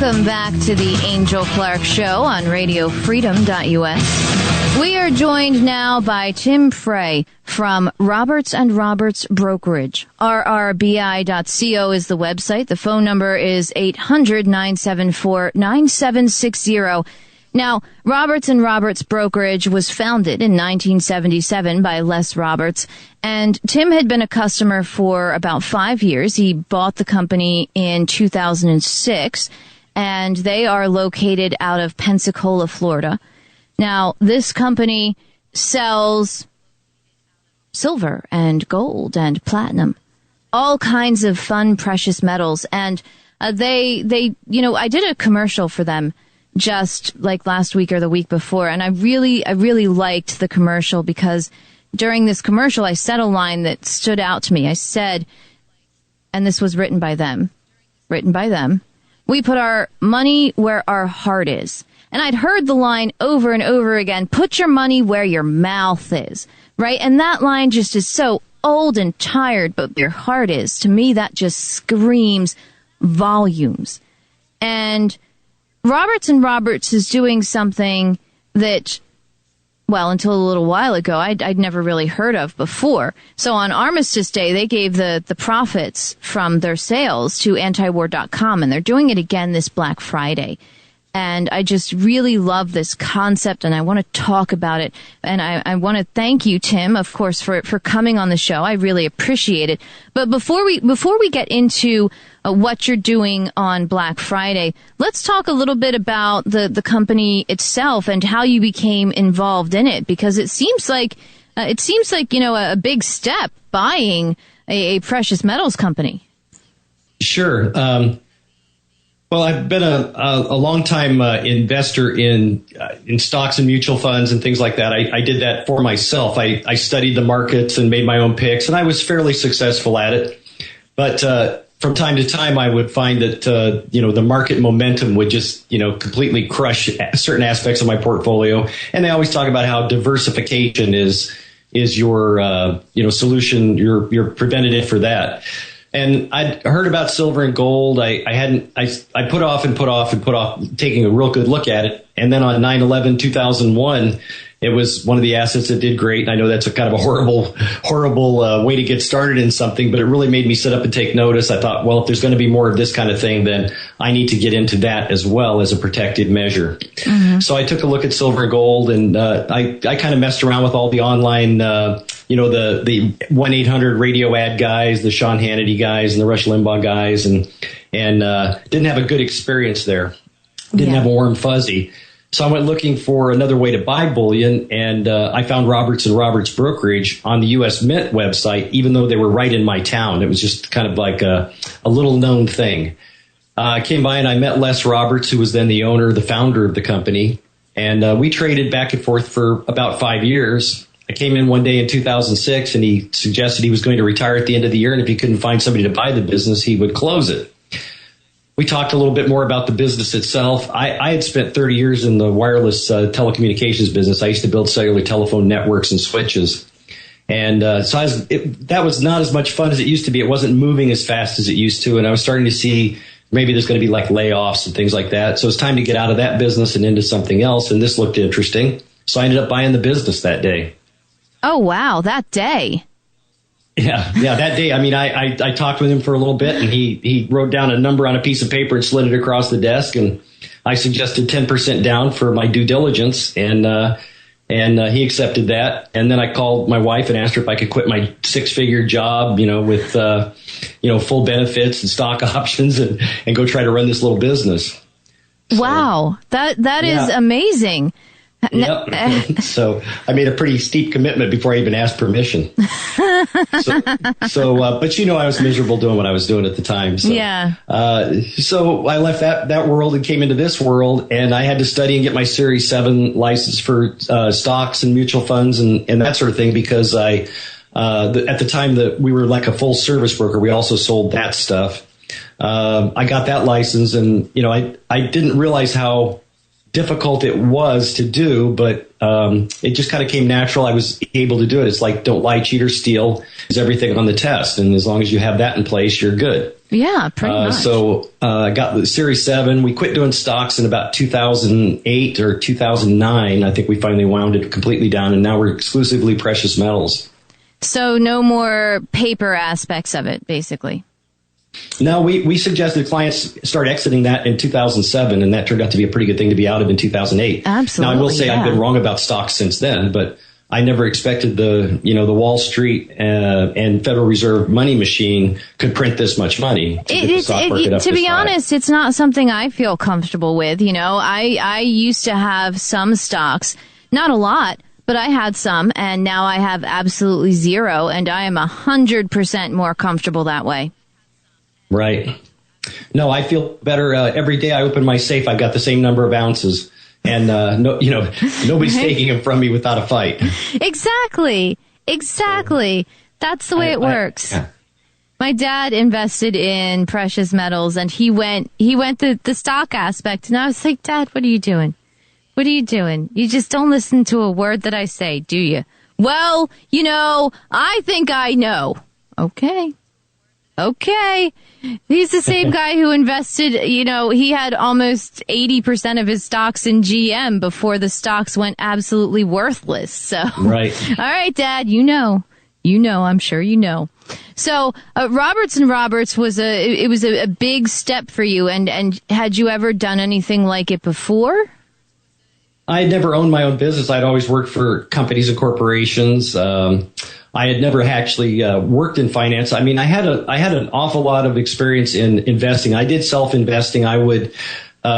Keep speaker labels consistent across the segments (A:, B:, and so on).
A: Welcome back to the Angel Clark Show on RadioFreedom.us. We are joined now by Tim Frey from Roberts & Roberts Brokerage. RRBI.co is the website. The phone number is 800-974-9760. Now, Roberts & Roberts Brokerage was founded in 1977 by Les Roberts, and Tim had been a customer for about 5 years. He bought the company in 2006, and they are located out of Pensacola, Florida. Now, this company sells silver and gold and platinum, all kinds of fun, precious metals, and I did a commercial for them just like last week or the week before. And I really liked the commercial because during this commercial, I said a line that stood out to me. I said, and this was written by them, we put our money where our heart is. And I'd heard the line over and over again, put your money where your mouth is, right? And that line just is so old and tired, but your heart is. To me, that just screams volumes. And Roberts & Roberts is doing something that, well, until a little while ago, I'd never really heard of before. So on Armistice Day, they gave the profits from their sales to antiwar.com, and they're doing it again this Black Friday. And I just really love this concept, and I want to talk about it. And I want to thank you, Tim, of course, for coming on the show. I really appreciate it. But before we get into what you're doing on Black Friday, let's talk a little bit about the company itself and how you became involved in it, because it seems like a big step buying a precious metals company.
B: Sure. Well, I've been a long-time investor in stocks and mutual funds and things like that. I did that for myself. I studied the markets and made my own picks, and I was fairly successful at it. But from time to time, I would find that the market momentum would just completely crush certain aspects of my portfolio. And they always talk about how diversification is your solution, your preventative for that. And I'd heard about silver and gold. I put off taking a real good look at it. And then on 9/11/2001, it was one of the assets that did great. And I know that's a kind of a horrible way to get started in something, but it really made me sit up and take notice. I thought, well, if there's going to be more of this kind of thing, then I need to get into that as well as a protected measure. Mm-hmm. So I took a look at silver and gold, and I kind of messed around with all the online, the 1-800 radio ad guys, the Sean Hannity guys, and the Rush Limbaugh guys, and didn't have a good experience there. Didn't have a warm fuzzy. So I went looking for another way to buy bullion, and I found Roberts & Roberts Brokerage on the U.S. Mint website, even though they were right in my town. It was just kind of like a little-known thing. I came by and I met Les Roberts, who was then the founder of the company, and we traded back and forth for about 5 years. I came in one day in 2006, and he suggested he was going to retire at the end of the year, and if he couldn't find somebody to buy the business, he would close it. We talked a little bit more about the business itself. I had spent 30 years in the wireless telecommunications business. I used to build cellular telephone networks and switches. And so that was not as much fun as it used to be. It wasn't moving as fast as it used to. And I was starting to see maybe there's going to be like layoffs and things like that. So it's time to get out of that business and into something else. And this looked interesting. So I ended up buying the business that day.
A: Oh, wow. That day.
B: Yeah, that day. I mean, I talked with him for a little bit, and he wrote down a number on a piece of paper and slid it across the desk, and I suggested 10% down for my due diligence, and he accepted that. And then I called my wife and asked her if I could quit my 6-figure job, with full benefits and stock options, and go try to run this little business. So, wow, that is amazing. Yep. So I made a pretty steep commitment before I even asked permission. But I was miserable doing what I was doing at the time. So, so I left that world and came into this world, and I had to study and get my Series 7 license for stocks and mutual funds and that sort of thing, because at the time that we were like a full service broker, we also sold that stuff. I got that license, and I didn't realize how difficult it was to do, but it just kind of came natural. I was able to do it. It's like don't lie, cheat, or steal is everything on the test. And as long as you have that in place, you're good.
A: Yeah, pretty much.
B: So I got the Series 7. We quit doing stocks in about 2008 or 2009. I think we finally wound it completely down, and now we're exclusively precious metals.
A: So no more paper aspects of it, basically.
B: No, we suggested clients start exiting that in 2007, and that turned out to be a pretty good thing to be out of in 2008.
A: Absolutely.
B: Now, I will say I've been wrong about stocks since then, but I never expected the Wall Street and Federal Reserve money machine could print this much money.
A: To be honest, it's not something I feel comfortable with. I used to have some stocks, not a lot, but I had some, and now I have absolutely zero, and I am 100% more comfortable that way.
B: Right. No, I feel better every day. I open my safe. I've got the same number of ounces. And, nobody's taking them from me without a fight.
A: Exactly. That's the way it works. Yeah. My dad invested in precious metals, and he went the stock aspect. And I was like, Dad, what are you doing? What are you doing? You just don't listen to a word that I say, do you? Well, I think I know. Okay. He's the same guy who invested, he had almost 80% of his stocks in GM before the stocks went absolutely worthless. So,
B: right.
A: All right, Dad, I'm sure you know. So, Roberts and Roberts was a big step for you. And had you ever done anything like it before?
B: I had never owned my own business. I'd always worked for companies and corporations. I had never actually worked in finance. I mean, I had an awful lot of experience in investing. I did self-investing. I would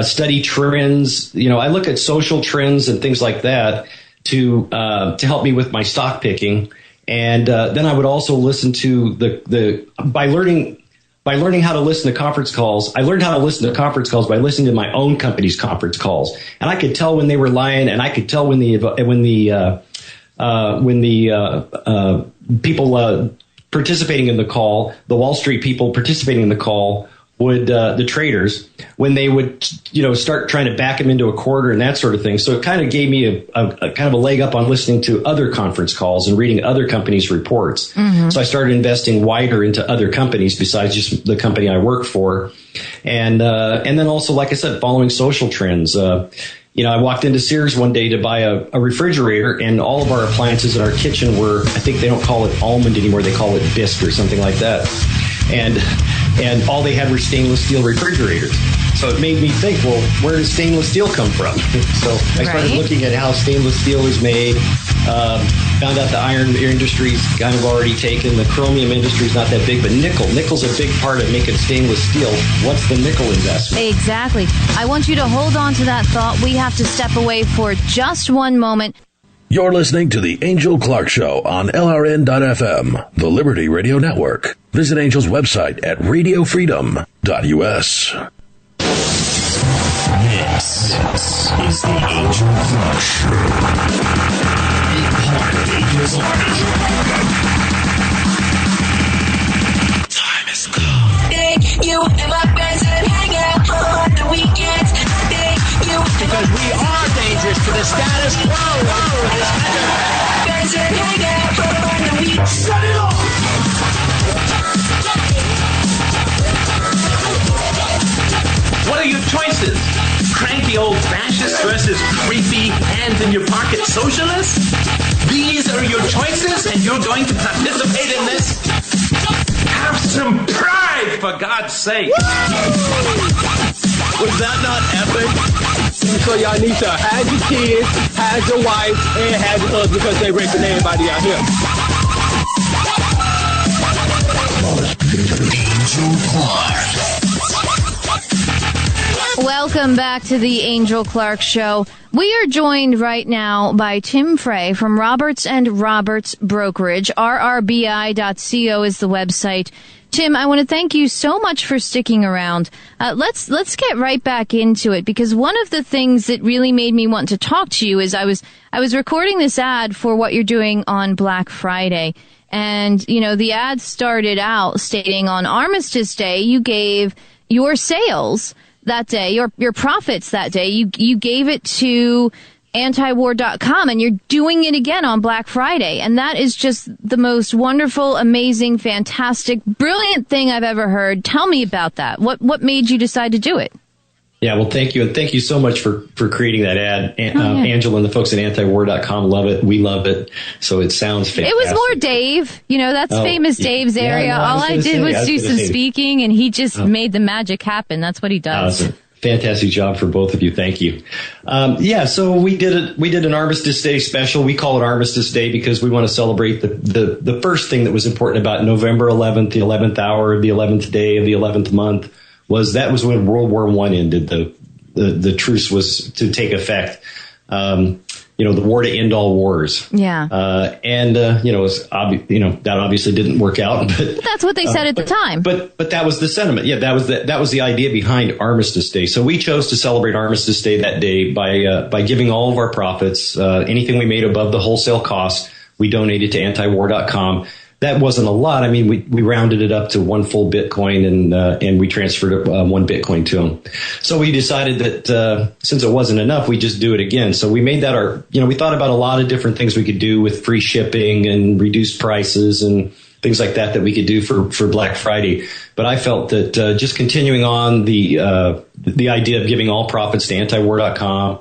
B: study trends. I look at social trends and things like that to help me with my stock picking. And then I would also listen to by learning how to listen to conference calls. I learned how to listen to conference calls by listening to my own company's conference calls, and I could tell when they were lying, and I could tell when the people participating in the call, the Wall Street people participating in the call, would the traders, when they would start trying to back them into a quarter and that sort of thing. So it kind of gave me a kind of a leg up on listening to other conference calls and reading other companies' reports. Mm-hmm. So I started investing wider into other companies besides just the company I work for, and then also, like I said, following social trends. I walked into Sears one day to buy a refrigerator, and all of our appliances in our kitchen were, I think they don't call it almond anymore, they call it bisque or something like that. And all they had were stainless steel refrigerators. So it made me think, well, where does stainless steel come from? So I started looking at how stainless steel is made. Found out the iron industry's kind of already taken. The chromium industry's not that big, but nickel's a big part of making stainless steel. What's the nickel investment?
A: Exactly. I want you to hold on to that thought. We have to step away for just one moment.
C: You're listening to The Angel Clark Show on LRN.FM, the Liberty Radio Network. Visit Angel's website at radiofreedom.us.
D: This is The Angel Clark Show. Be part of Angel's Army. Time is gone.
E: Thank you and my friends that hang out on the weekends. Thank you.
F: Because we are dangerous to the status quo.
E: Friends that hang out on the weekends.
F: Shut it off. What are your choices? Cranky old fascists versus creepy hands-in-your-pocket socialists? These are your choices, and you're going to participate in this? Have some pride, for God's sake!
G: Was that not epic? So y'all need to hide your kids, hide your wife, and hide your husband because they raping everybody out here.
D: Angel Clark.
A: Welcome back to the Angel Clark Show. We are joined right now by Tim Frey from Roberts and Roberts Brokerage. RRBI.co is the website. Tim, I want to thank you so much for sticking around. Let's get right back into it, because one of the things that really made me want to talk to you is I was recording this ad for what you're doing on Black Friday. And, the ad started out stating on Armistice Day, you gave your sales that day, your profits that day, you gave it to antiwar.com, and you're doing it again on Black Friday. And that is just the most wonderful, amazing, fantastic, brilliant thing I've ever heard. Tell me about that. What made you decide to do it?
B: Yeah, well, thank you. And thank you so much for creating that ad. Angela and the folks at antiwar.com love it. We love it. So it sounds fantastic.
A: It was more Dave. That's famous Dave's area.
B: Yeah, no,
A: all I did was do some speaking, and he just made the magic happen. That's what he does.
B: Awesome. Fantastic job for both of you. Thank you. So we did an Armistice Day special. We call it Armistice Day because we want to celebrate the first thing that was important about November 11th, the 11th hour, the 11th day of the 11th month. That was when World War I ended. The truce was to take effect. The war to end all wars.
A: Yeah.
B: That obviously didn't work out. But
A: that's what they said at the time.
B: But that was the sentiment. Yeah, that was the idea behind Armistice Day. So we chose to celebrate Armistice Day that day by giving all of our profits, anything we made above the wholesale cost, we donated to antiwar.com. That wasn't a lot. I mean, we rounded it up to one full Bitcoin and we transferred one Bitcoin to them. So we decided that, since it wasn't enough, we just do it again. So we made that we thought about a lot of different things we could do with free shipping and reduced prices and things like that we could do for Black Friday. But I felt that, just continuing on the idea of giving all profits to antiwar.com,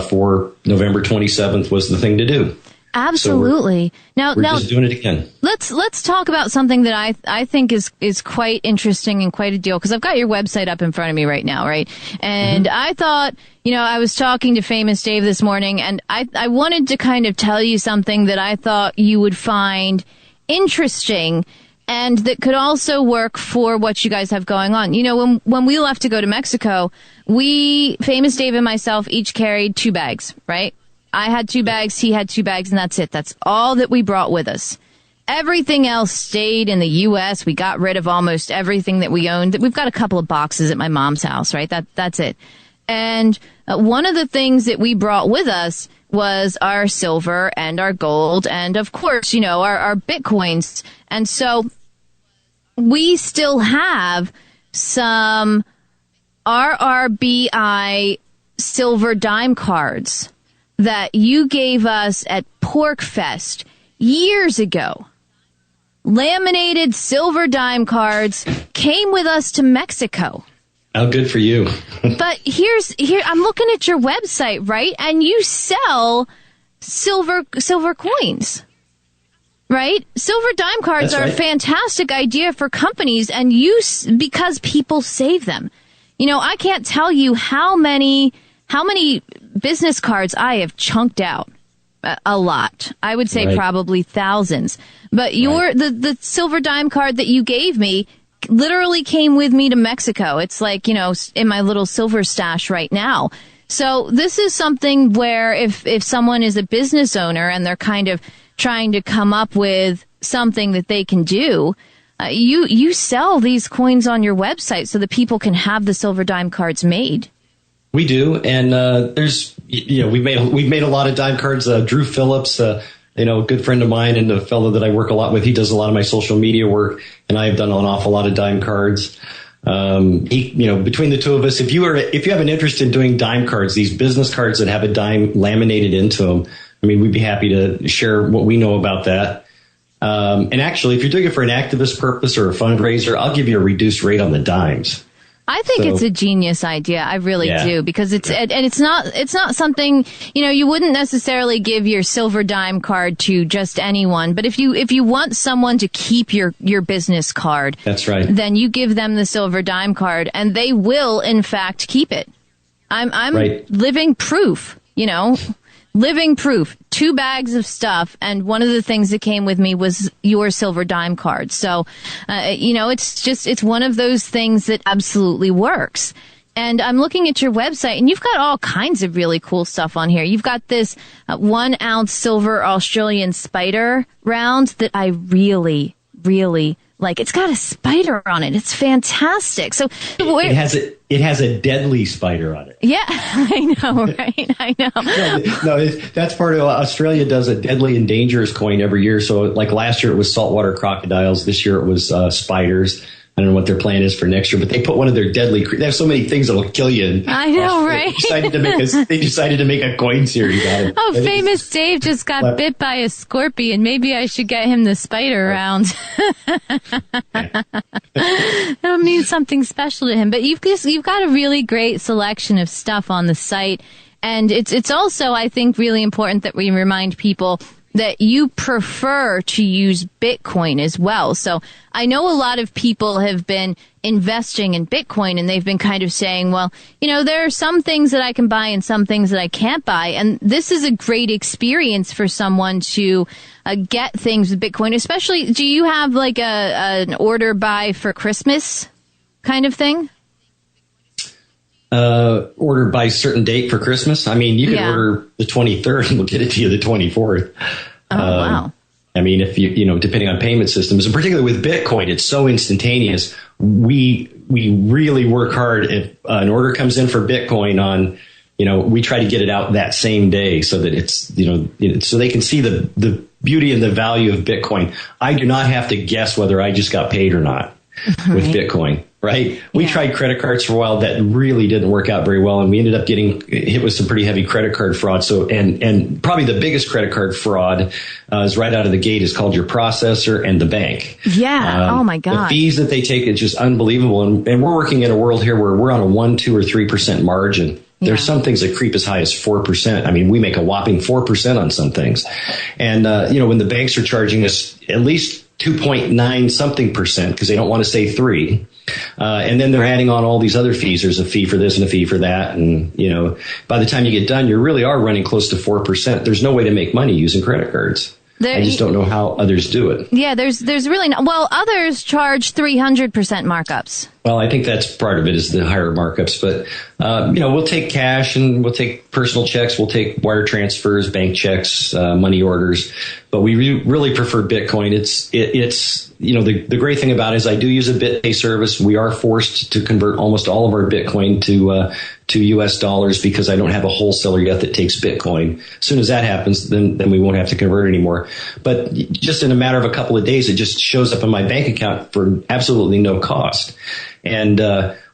B: for November 27th was the thing to do.
A: Absolutely.
B: So we're just doing it again.
A: Let's talk about something that I think is quite interesting and quite a deal, because I've got your website up in front of me right now, right? And I thought, I was talking to Famous Dave this morning, and I wanted to kind of tell you something that I thought you would find interesting and that could also work for what you guys have going on. When we left to go to Mexico, Famous Dave and myself each carried 2 bags, right? I had 2 bags, he had 2 bags, and that's it. That's all that we brought with us. Everything else stayed in the U.S. We got rid of almost everything that we owned. We've got a couple of boxes at my mom's house, right? That's it. And one of the things that we brought with us was our silver and our gold and, of course, our Bitcoins. And so we still have some RRBI silver dime cards that you gave us at PorkFest years ago. Laminated silver dime cards came with us to Mexico.
B: Oh, good for you.
A: But here I'm looking at your website, right? And you sell silver coins, right? Silver dime cards are a fantastic idea for companies and because people save them. I can't tell you how many business cards I have chunked out. A lot. I would say probably thousands. But the silver dime card that you gave me literally came with me to Mexico. It's like, in my little silver stash right now. So this is something where if someone is a business owner and they're kind of trying to come up with something that they can do, you sell these coins on your website so that people can have the silver dime cards made.
B: We do, and we've made a lot of dime cards. Drew Phillips, a good friend of mine and a fellow that I work a lot with, he does a lot of my social media work, and I have done an awful lot of dime cards. Between the two of us, if you have an interest in doing dime cards, these business cards that have a dime laminated into them, we'd be happy to share what we know about that. And actually, if you're doing it for an activist purpose or a fundraiser, I'll give you a reduced rate on the dimes.
A: I think it's a genius idea. I really do, because it's not something, you wouldn't necessarily give your silver dime card to just anyone. But if you want someone to keep your business card,
B: that's right,
A: then you give them the silver dime card and they will in fact keep it. I'm living proof, living proof. 2 bags of stuff, and one of the things that came with me was your silver dime card. So, it's one of those things that absolutely works. And I'm looking at your website, and you've got all kinds of really cool stuff on here. You've got this 1 ounce silver Australian spider round that I really, really like. It's got a spider on it. It's fantastic. So
B: it has a deadly spider on it.
A: Yeah, I know, right? I know.
B: No, that's part of Australia does a deadly and dangerous coin every year. So like last year it was saltwater crocodiles. This year it was spiders. I don't know what their plan is for next year, but they put one of their they have so many things that'll kill you.
A: I know, right?
B: They decided to make a coin series out of it.
A: Oh, Famous Dave just got bit by a scorpion. Maybe I should get him the spider round. That'll mean something special to him. But you've got a really great selection of stuff on the site. And it's also, I think, really important that we remind people that you prefer to use Bitcoin as well. So I know a lot of people have been investing in Bitcoin and they've been kind of saying, well, there are some things that I can buy and some things that I can't buy. And this is a great experience for someone to get things with Bitcoin, especially, do you have like an order buy for Christmas kind of thing?
B: Order by certain date for Christmas. I mean, you can order the 23rd and we'll get it to you the 24th.
A: Oh, wow.
B: I mean, if depending on payment systems, and particularly with Bitcoin, it's so instantaneous. We really work hard. If an order comes in for Bitcoin we try to get it out that same day so that it's, so they can see the beauty and the value of Bitcoin. I do not have to guess whether I just got paid or not with Bitcoin. Right. We tried credit cards for a while. That really didn't work out very well. And we ended up getting hit with some pretty heavy credit card fraud. So, and probably the biggest credit card fraud is right out of the gate is called your processor and the bank.
A: Yeah. Oh my God.
B: The fees that they take is just unbelievable. And we're working in a world here where we're on a 1%, 2%, or 3% margin. There's some things that creep as high as 4%. I mean, we make a whopping 4% on some things. And, when the banks are charging us at least 2.9 something percent because they don't want to say 3. And then they're adding on all these other fees. There's a fee for this and a fee for that. And, by the time you get done, you really are running close to 4%. There's no way to make money using credit cards. I just don't know how others do it.
A: Yeah, there's really no. Well, others charge 300% markups.
B: Well, I think that's part of it is the higher markups. But, we'll take cash and we'll take personal checks. We'll take wire transfers, bank checks, money orders. But we really prefer Bitcoin. It's the great thing about it is I do use a BitPay service. We are forced to convert almost all of our Bitcoin to U.S. dollars because I don't have a wholesaler yet that takes Bitcoin. As soon as that happens, then we won't have to convert anymore. But just in a matter of a couple of days, it just shows up in my bank account for absolutely no cost. And,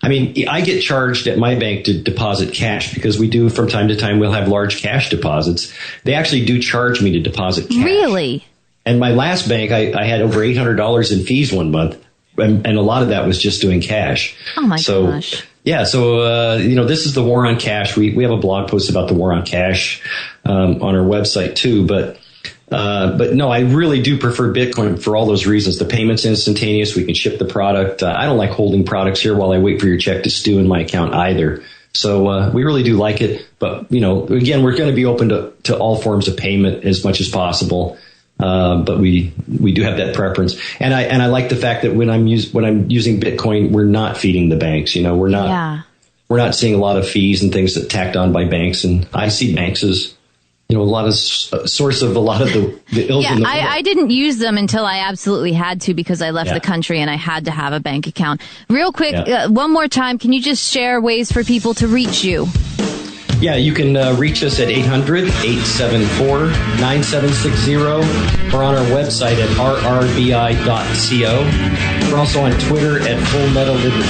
B: I get charged at my bank to deposit cash because we do from time to time, we'll have large cash deposits. They actually do charge me to deposit cash.
A: Really?
B: And my last bank, I had over $800 in fees one month. And a lot of that was just doing cash.
A: Oh my gosh.
B: Yeah. So, this is the war on cash. We have a blog post about the war on cash, on our website too. But no, I really do prefer Bitcoin for all those reasons. The payment's instantaneous. We can ship the product. I don't like holding products here while I wait for your check to stew in my account either. So, we really do like it. But, again, we're going to be open to all forms of payment as much as possible. But we do have that preference. And I like the fact that when I'm using Bitcoin, we're not feeding the banks. We're not seeing a lot of fees and things that tacked on by banks. And I see banks as, a lot of source of a lot of the ills in the world.
A: I didn't use them until I absolutely had to because I left the country and I had to have a bank account. Real quick, one more time, can you just share ways for people to reach you?
B: Yeah, you can reach us at 800-874-9760 or on our website at rrbi.co. We're also on Twitter at Full Metal Liberty.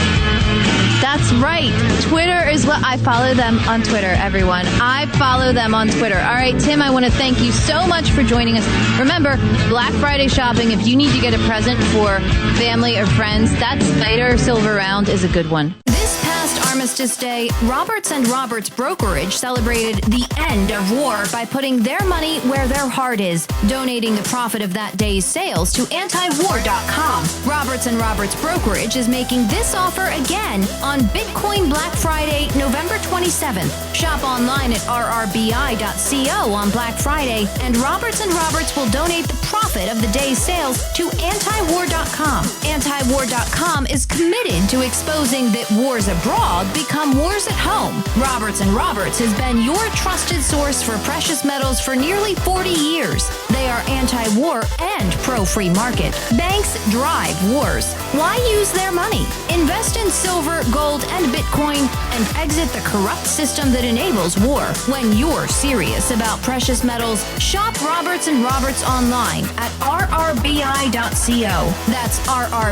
A: That's right. Twitter is what I follow them on Twitter, everyone. I follow them on Twitter. All right, Tim, I want to thank you so much for joining us. Remember, Black Friday shopping, if you need to get a present for family or friends, that spider silver round is a good one.
H: Armistice Day, Roberts & Roberts Brokerage celebrated the end of war by putting their money where their heart is, donating the profit of that day's sales to antiwar.com. Roberts & Roberts Brokerage is making this offer again on Bitcoin Black Friday, November 27th. Shop online at rrbi.co on Black Friday, and Roberts & Roberts will donate the profit of the day's sales to antiwar.com. Antiwar.com is committed to exposing that wars abroad abroad become wars at home. Roberts & Roberts has been your trusted source for precious metals for nearly 40 years. They are anti-war and pro-free market. Banks drive wars. Why use their money? Invest in silver, gold, and Bitcoin and exit the corrupt system that enables war. When you're serious about precious metals, shop Roberts & Roberts online at rrbi.co. That's rrbi.co.